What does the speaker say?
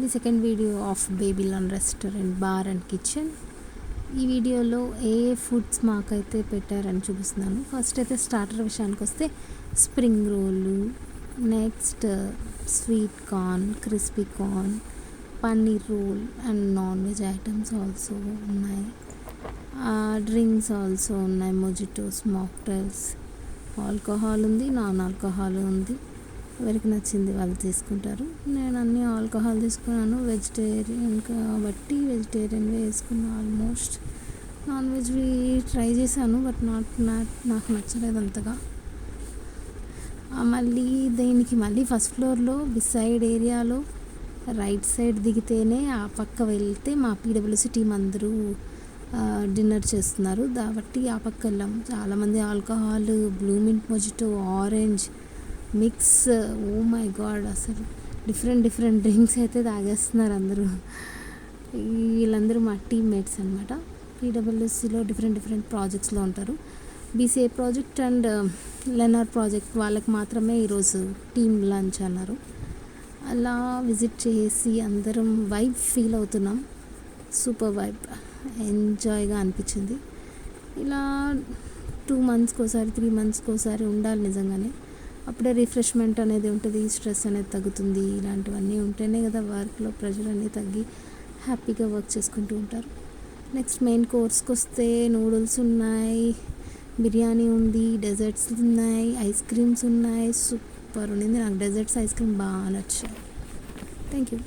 ఇది second video of Babylon restaurant bar and kitchen. ఈ వీడియోలో ఏ ఫుడ్స్ మాకైతే పెట్టారని చూపిస్తున్నాను. ఫస్ట్ అయితే స్టార్టర్ విషయానికి వస్తే spring roll, next sweet corn, crispy corn, paneer roll and non veg items also ఉన్నాయి. డ్రింక్స్ ఆల్సో ఉన్నాయి, మొజిటోస్, మాక్టైల్స్, ఆల్కహాల్ ఉంది, నాన్ ఆల్కహాల్ ఉంది. ఎవరికి నచ్చింది వాళ్ళు తీసుకుంటారు. నేను అన్ని ఆల్కహాల్ తీసుకున్నాను, వెజిటేరియన్ కాబట్టి వెజిటేరియన్ వేసుకున్నాను. ఆల్మోస్ట్ నాన్ వెజ్వి ట్రై చేశాను, బట్ నాకు నచ్చలేదు అంతగా. మళ్ళీ దీనికి మళ్ళీ ఫస్ట్ ఫ్లోర్లో బిసైడ్ ఏరియాలో రైట్ సైడ్ దిగితేనే ఆ పక్క వెళ్తే మా పీడబ్ల్యూసీ టీం అందరూ డిన్నర్ చేస్తున్నారు కాబట్టి ఆ పక్క వెళ్ళాం. చాలామంది alcohol, blue mint mojito, orange mix, oh my god, అసలు డిఫరెంట్ డ్రింక్స్ అయితే తాగేస్తున్నారు అందరూ. వీళ్ళందరూ మా టీమ్మేట్స్ అనమాట. పీడబ్ల్యూసీలో డిఫరెంట్ ప్రాజెక్ట్స్లో ఉంటారు. బీసీఏ ప్రాజెక్ట్ అండ్ లెనార్ ప్రాజెక్ట్ వాళ్ళకి మాత్రమే ఈరోజు టీమ్ లంచ్ అన్నారు. అలా విజిట్ చేసి అందరం వైబ్ ఫీల్ అవుతున్నాం. సూపర్ వైబ్, ఎంజాయ్గా అనిపించింది. ఇలా 2 monthsకి ఒకసారి, 3 monthsకి ఒకసారి ఉండాలి నిజంగానే. అప్పుడే రిఫ్రెష్మెంట్ అనేది ఉంటుంది, స్ట్రెస్ అనేది తగ్గుతుంది. ఇలాంటివన్నీ ఉంటేనే కదా వర్క్లో ప్రెషర్ అనేది తగ్గి హ్యాపీగా వర్క్ చేసుకుంటూ ఉంటారు. నెక్స్ట్ మెయిన్ కోర్స్కి వస్తే నూడిల్స్ ఉన్నాయి, బిర్యానీ ఉంది, డెజర్ట్స్ ఉన్నాయి, ఐస్ క్రీమ్స్ ఉన్నాయి. సూపర్ ఉండింది. నాకు డెజర్ట్స్, ఐస్ క్రీమ్ బాగా నచ్చాయి. Thank you.